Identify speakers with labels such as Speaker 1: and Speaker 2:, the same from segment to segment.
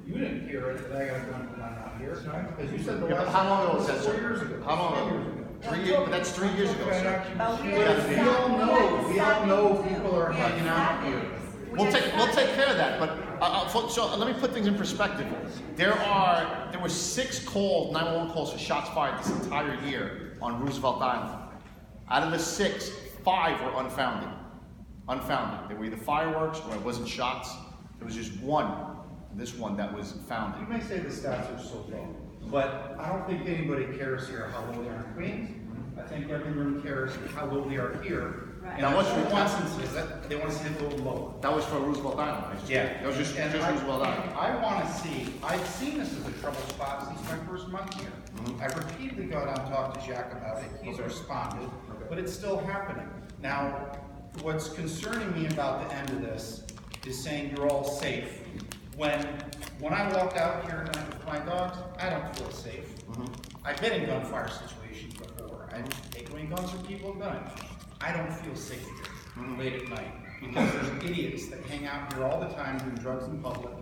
Speaker 1: You didn't hear it, that I got a gun when I'm not here. Because you said the
Speaker 2: Yeah, but
Speaker 1: last.
Speaker 2: how long ago was that,
Speaker 1: 4
Speaker 2: sir?
Speaker 1: years ago.
Speaker 2: How long ago? 3 years, but that's 3 years ago, sir.
Speaker 1: We all know people are hanging out here.
Speaker 2: We'll take care of that, but so let me put things in perspective. There were 6 calls, 911 calls for shots fired this entire year on Roosevelt Island. Out of the 6, 5 were unfounded. Unfounded. They were either fireworks or it wasn't shots. There was just one, this one, that was founded.
Speaker 1: You may say the stats are so low, but I don't think anybody cares here how low they are in Queens. I think everyone cares how low they are here.
Speaker 3: Right.
Speaker 1: And
Speaker 2: Now, what's
Speaker 1: what
Speaker 2: the
Speaker 1: instances that they want to see it a little lower.
Speaker 2: That was for Roosevelt Island.
Speaker 1: Yeah.
Speaker 2: That was just
Speaker 1: And
Speaker 2: Roosevelt Island.
Speaker 1: I want to see, I've seen this as a trouble spot since my first month here. I've repeatedly gone out and talked to Jack about it, he's responded, but it's still happening. Now, what's concerning me about the end of this is saying you're all safe. When I walk out here tonight with my dogs, I don't feel safe. I've been in gunfire situations before. I've taken away guns from people with guns. I don't feel safe here late at night because there's idiots that hang out here all the time doing drugs in public,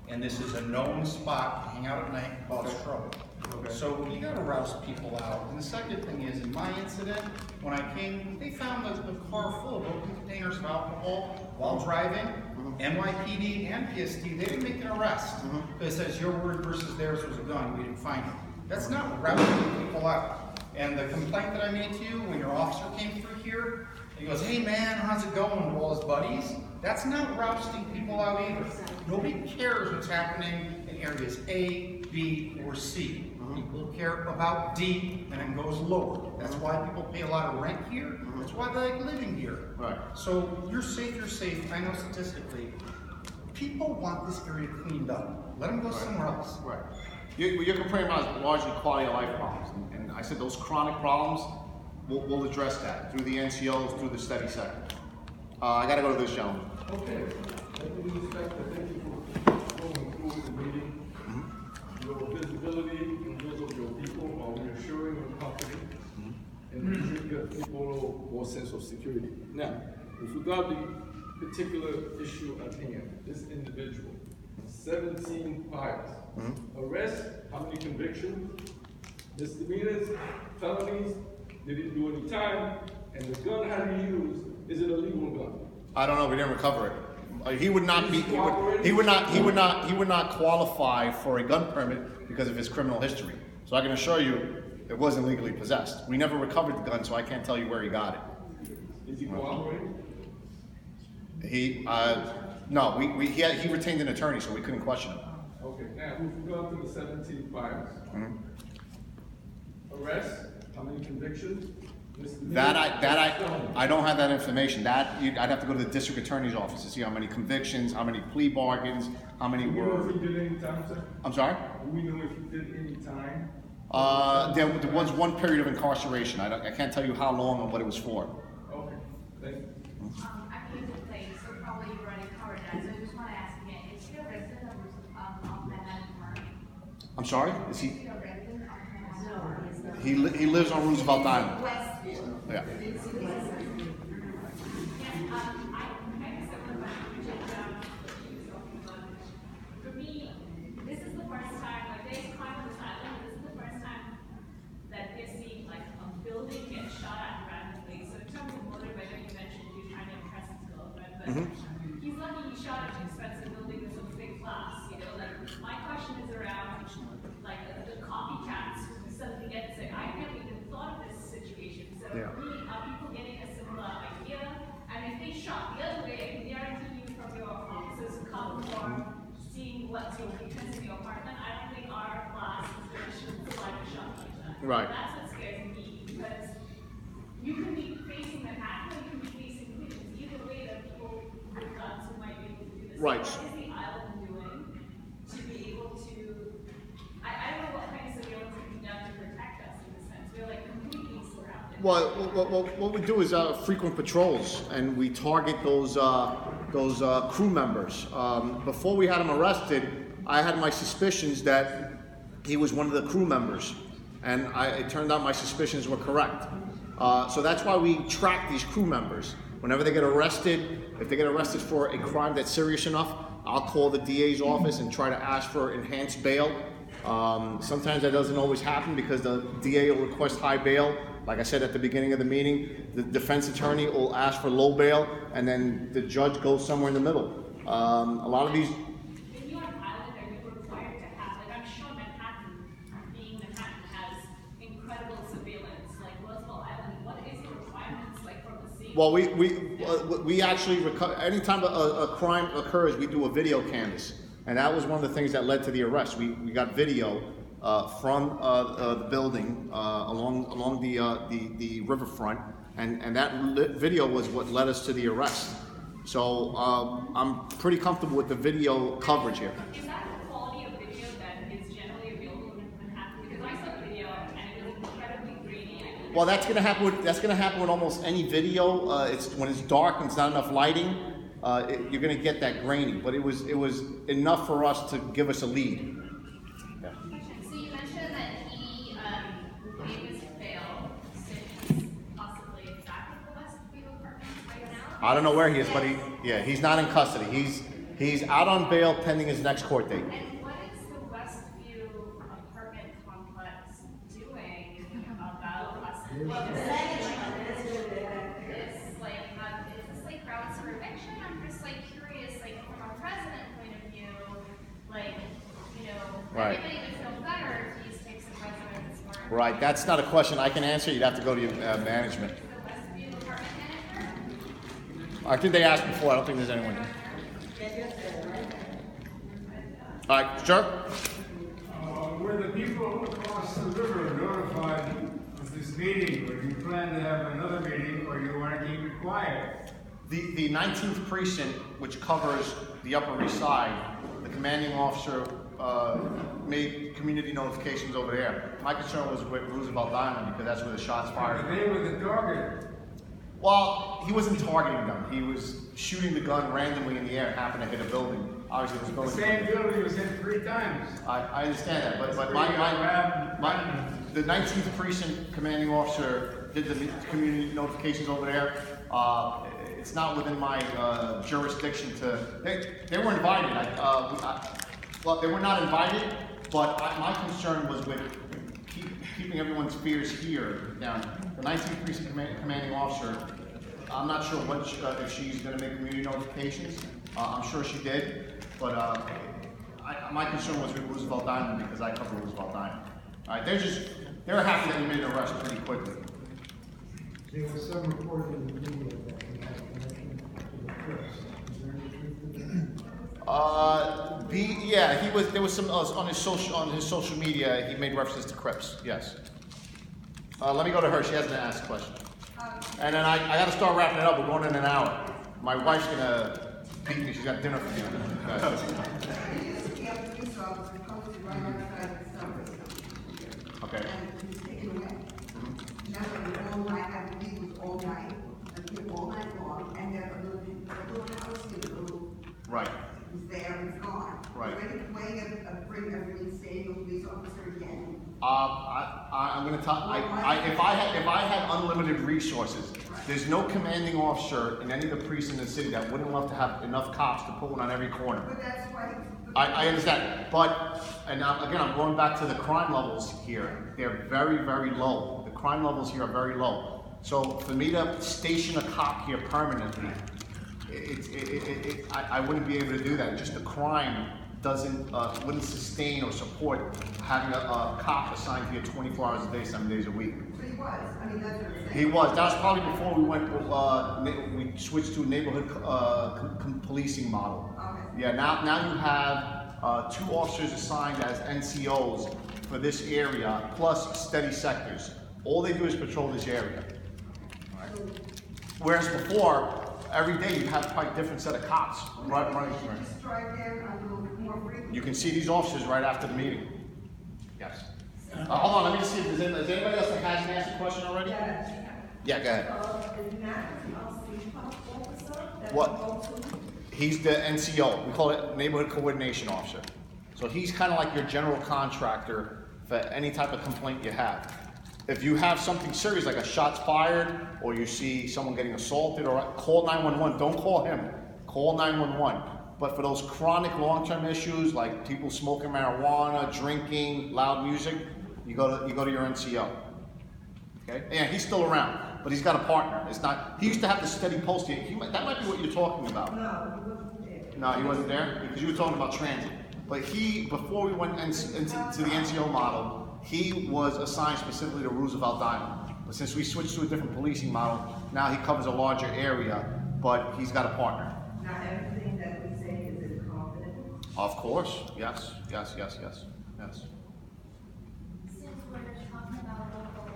Speaker 1: and this is a known spot to hang out at night and cause trouble. So you gotta rouse people out. And the second thing is, in my incident, when I came, they found the car full of open containers of alcohol while driving. NYPD and PSD, they didn't make an arrest. It says your word versus theirs was a gun, we didn't find it. That's not rousing people out. And the complaint that I made to you when your officer came through here, he goes, hey man, how's it going with all his buddies? That's not rousting people out either. Nobody cares what's happening in areas A, B, or C. People care about D, and it goes lower. That's why people pay a lot of rent here. That's why they like living here.
Speaker 2: Right.
Speaker 1: So you're safe. I know statistically, people want this area cleaned up. Let them go somewhere else.
Speaker 2: Right. What you're complaining about is largely quality of life problems, and I said those chronic problems, we'll address that through the NCOs, through the study sector. I got to go to this gentleman.
Speaker 4: Okay. Thank you for going through the meeting. Your visibility and those of your people are reassuring and comforting, and it should give people more sense of security. Now, with regard to the particular issue at hand, this individual, 17 fires, arrest, how many convictions, misdemeanors, felonies, did he do any time, and the gun how he used, is it a legal gun?
Speaker 2: I don't know. We didn't recover it. He would not be. He would not qualify for a gun permit because of his criminal history. So I can assure you, it wasn't legally possessed. We never recovered the gun, so I can't tell you where he got it.
Speaker 4: Is he cooperating?
Speaker 2: No. He retained an attorney, so we couldn't question him.
Speaker 4: Okay. Now, with regard to the 17 fires, arrest, how many convictions?
Speaker 2: I don't have that information. I'd have to go to the district attorney's office to see how many convictions, how many plea bargains, how many
Speaker 4: Do we know
Speaker 2: were.
Speaker 4: if he did any time, sir?
Speaker 2: I'm sorry?
Speaker 4: Do we know if he did any time?
Speaker 2: There was one period of incarceration. I can't tell you how long and what it was for.
Speaker 4: Okay, thank you.
Speaker 3: I came to play, so probably you've already covered that, so I just want to ask again, is he a resident of Manhattan Park?
Speaker 2: I'm sorry? Is
Speaker 3: Is
Speaker 2: he?
Speaker 3: he a resident of Manhattan Park? No, he's not.
Speaker 2: He lives on Roosevelt Island.
Speaker 3: Westview.
Speaker 2: Yeah.
Speaker 5: For me, this is the first time, like there's crime on this island, this is the first time that we're seeing like a building get shot at randomly. So in terms of motive, I know you mentioned you're trying to impress his girlfriend, but he's lucky he shot at an expensive building with some big glass, you know, like my question is around like the copycats who suddenly get to say, I never even thought of this situation. So
Speaker 2: Yeah.
Speaker 5: for me, are people getting a similar idea? And if they shot the other way, I can guarantee you from your officers who come for seeing what's your weakness in your apartment, I don't think our class is going to shoot the like a shot like that.
Speaker 2: Right.
Speaker 5: That's what scares me, because you can be facing Manhattan or you can be facing Queens. Either way, there are people with guns who might be able to do this.
Speaker 2: Right.
Speaker 5: So what is the island doing to be able to, I don't know what kind of surveillance can be done to protect us in this sense. We're like completely surrounded.
Speaker 2: Well, what we do is frequent patrols, and we target those crew members. Before we had him arrested, I had my suspicions that he was one of the crew members, and it turned out my suspicions were correct. So that's why we track these crew members. Whenever they get arrested, if they get arrested for a crime that's serious enough, I'll call the DA's office and try to ask for enhanced bail. Sometimes that doesn't always happen because the DA will request high bail. Like I said at the beginning of the meeting, the defense attorney will ask for low bail, and then the judge goes somewhere in the middle. A lot of these.
Speaker 5: If you're on island, are you required to have, like, I'm sure Manhattan, being Manhattan, has incredible surveillance, like Roosevelt Island, what is the requirements, like, from the scene?
Speaker 2: Well, we actually, anytime a crime occurs, we do a video canvas. And that was one of the things that led to the arrest. We got video from the building along the riverfront, and that video was what led us to the arrest. So I'm pretty comfortable with the video coverage here.
Speaker 5: Is that the quality of video that is generally available in Manhattan? Because I saw the video and it was incredibly grainy.
Speaker 2: Well, that's gonna happen with almost any video. It's when it's dark and it's not enough lighting. You're gonna get that grainy, but it was enough for us to give us a lead. Yeah.
Speaker 3: So you mentioned that he gave his bail since possibly back at the Westview apartments right now.
Speaker 2: I don't know where he is, but he's not in custody. He's out on bail pending his next court date.
Speaker 3: And what is the Westview apartment complex doing about us? Well, is this like grounds for eviction? I'm just like curious, like from a president point of view, like, you know,
Speaker 2: Right.
Speaker 3: everybody would feel better if these types of residents weren't.
Speaker 2: Right, that's not a question I can answer. You'd have to go to your management.
Speaker 3: The Westview apartment manager?
Speaker 2: I think they asked before. I don't think there's anyone here. All right, sure.
Speaker 6: Were the people across the river notified of this meeting, or do you plan to have another meeting, or you want to keep it quiet?
Speaker 2: The 19th precinct, which covers the Upper East Side, the commanding officer made community notifications over there. My concern was with Roosevelt Island because that's where the shots fired.
Speaker 6: They were the target.
Speaker 2: Well, he wasn't targeting them. He was shooting the gun randomly in the air and happened to hit a building. Obviously, it was
Speaker 6: The
Speaker 2: building.
Speaker 6: same building was hit 3 times.
Speaker 2: I understand that, but the 19th precinct commanding officer did the community notifications over there. It's not within my jurisdiction to. They were invited. Well, they were not invited, but my concern was with keeping everyone's fears here down. The 19th precinct commanding officer. I'm not sure what if she's going to make community notifications. I'm sure she did, but my concern was with Roosevelt Island because I cover Roosevelt Island. All right, they're happy that we made an arrest pretty quickly.
Speaker 7: There was some report in the media that he had a connection to the Crips. Is there any truth to that?
Speaker 2: Yeah, he was. There was some on his social media. He made references to Crips. Yes. Let me go to her. She has to ask a question. And then I got to start wrapping it up. We're going in an hour. My wife's gonna beat me. She's got dinner for me. Okay. Right.
Speaker 8: He's there, he's gone.
Speaker 2: Right.
Speaker 8: Is there any way of bringing a reinstating a police officer again?
Speaker 2: I'm gonna tell. If I had unlimited resources, there's no commanding officer in any of the precincts in the city that wouldn't love to have enough cops to put one on every corner.
Speaker 8: But that's why.
Speaker 2: I understand, but again, I'm going back to the crime levels here. They're very, very low. The crime levels here are very low. So for me to station a cop here permanently, I wouldn't be able to do that. Just the crime wouldn't sustain or support having a cop assigned here 24 hours a day, 7 days a week.
Speaker 8: So he was, I mean, that's what I'm saying.
Speaker 2: He was. That was probably before we went. We switched to a neighborhood policing model.
Speaker 8: Okay.
Speaker 2: Yeah. Now you have 2 officers assigned as NCOs for this area, plus steady sectors. All they do is patrol this area. Whereas before, every day you have quite a different set of cops running through.
Speaker 8: Just drive there a little bit more frequently.
Speaker 2: You can see these officers right after the meeting. Yes. Hold on, let me just see if is anybody else that hasn't asked a question already? Yeah, go ahead. What? He's the NCO. We call it Neighborhood Coordination Officer. So he's kind of like your general contractor for any type of complaint you have. If you have something serious like a shot's fired, or you see someone getting assaulted, or call 911. Don't call him. Call 911. But for those chronic long-term issues, like people smoking marijuana, drinking, loud music, you go to your NCO. Okay? Yeah, he's still around, but he's got a partner. It's not, he used to have the steady post. That might be what you're talking about.
Speaker 8: No, he wasn't there.
Speaker 2: No, he wasn't there, because you were talking about transit. But before we went into the NCO model, he was assigned specifically to Roosevelt Island. But since we switched to a different policing model, now he covers a larger area, but he's got a partner.
Speaker 8: Now, everything that we say is in confidence.
Speaker 2: Of course, yes.
Speaker 3: Since we're talking about local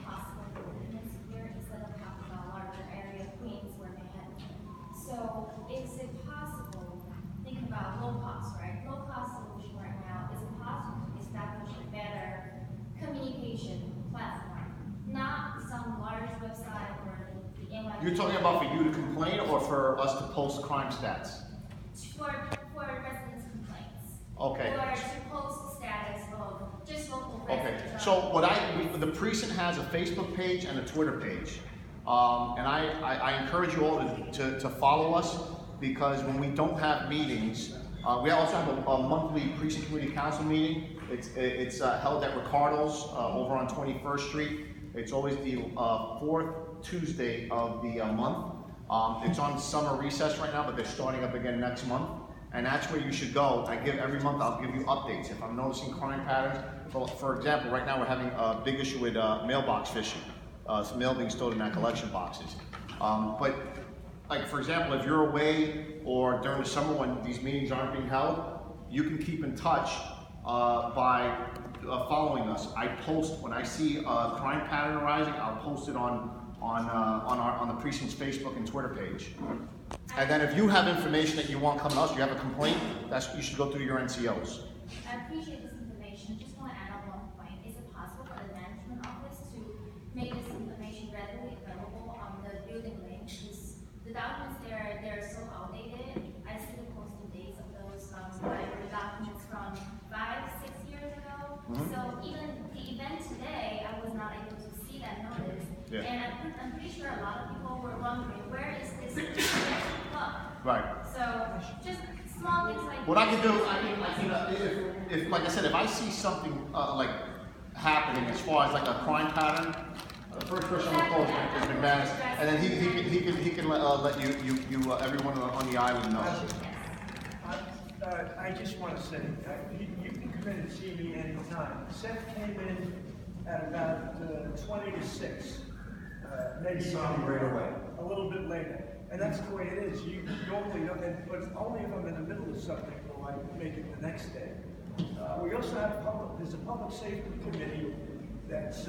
Speaker 3: possible movements here, instead of talking about larger area, Queens, where Manhattan. So is it possible, thinking about low cost, right? Low cost solution right now, is it possible to establish a better communication platform? Not some large website or the NYPD.
Speaker 2: You're talking about for you to complain or for us to post crime stats?
Speaker 3: For residents' complaints.
Speaker 2: Okay.
Speaker 3: Or to post status of just local
Speaker 2: Okay,
Speaker 3: residents.
Speaker 2: so the Precinct has a Facebook page and a Twitter page. And I encourage you all to follow us, because when we don't have meetings, we also have a monthly Precinct Community Council meeting. It's held at Ricardo's over on 21st Street. It's always the fourth Tuesday of the month. It's on summer recess right now, but they're starting up again next month. And that's where you should go. Every month I'll give you updates. If I'm noticing crime patterns, for example, right now we're having a big issue with mailbox phishing. Some mail being stored in our collection boxes. But like, for example, if you're away or during the summer when these meetings aren't being held, you can keep in touch by following us. I post, when I see a crime pattern arising, I'll post it on the Precinct's Facebook and Twitter page. And then if you have information that you want coming to us, you have a complaint, you should go through your NCOs.
Speaker 3: I appreciate this information. Just want to add on one point. Is it possible for the management office to make this information readily available on the building link? Because the documents they're so outdated. I see the posting dates of those library documents from 5-6 years ago. So even the event today, I was not able to see that notice.
Speaker 2: Yeah.
Speaker 3: And I'm pretty sure a lot of people were wondering, where is this information from?
Speaker 2: Right.
Speaker 3: So just small things like
Speaker 2: What I can do, if like I said, if I see something like happening as far as like a crime pattern, the first person I'm gonna call is McManus, and then he can let you everyone on the island know.
Speaker 9: I just want to say, you can come in and see me anytime. Seth came in at about 20 to 6. Maybe
Speaker 1: right away.
Speaker 9: a little bit later. And that's the way it is. You normally don't, but only if I'm in the middle of something will I make it the next day. We also have there's a public safety committee that's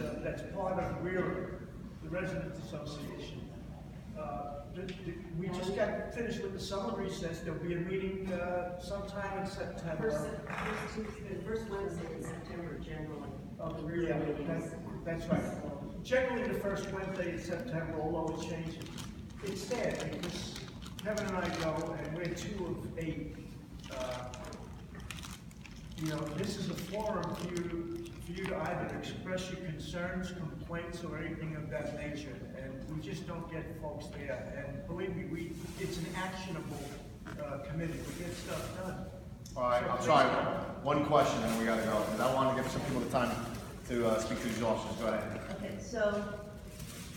Speaker 9: part of the Residents Association. We just got finished with the summer recess. There'll be a meeting sometime in September.
Speaker 8: First Wednesday in September, generally.
Speaker 9: Yeah, that's right. Generally the first Wednesday in September, although it changes. It's there because Kevin and I go, and we're 2 of 8. This is a forum for you to either express your concerns, complaints, or anything of that nature. And we just don't get folks there. And believe me, it's an actionable committee. We get stuff done.
Speaker 2: All right, I'm sorry, one question and we gotta go, because I want to give some people the time to speak to these officers. Go ahead.
Speaker 10: Okay, so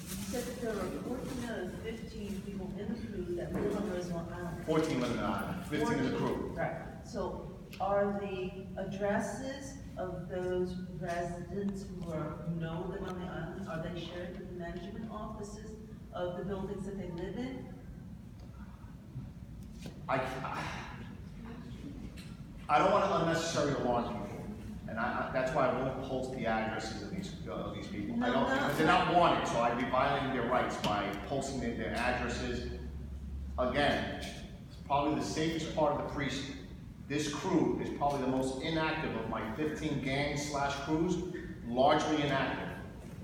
Speaker 10: you said that there were 14 out of 15 people in the crew that live on Roosevelt Island.
Speaker 2: 14 live in the island, 15 in the crew.
Speaker 10: Right. So are the addresses of those residents who know them on the island, are they shared with the management offices of the buildings that they live in?
Speaker 2: I don't want to unnecessarily alarm people, and that's why I won't post the addresses of these people. I don't, because they're not wanted, so I'd be violating their rights by posting their addresses. Again, it's probably the safest part of the precinct. This crew is probably the most inactive of my 15 gangs / crews, largely inactive.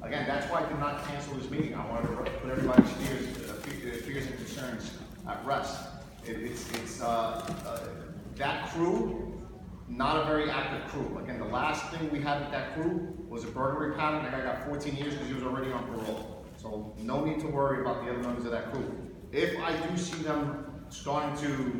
Speaker 2: Again, that's why I did not cancel this meeting. I wanted to put everybody's fears and concerns at rest. That crew, not a very active crew. Again, the last thing we had with that crew was a burglary pattern. That guy got 14 years because he was already on parole. So no need to worry about the other members of that crew. If I do see them starting to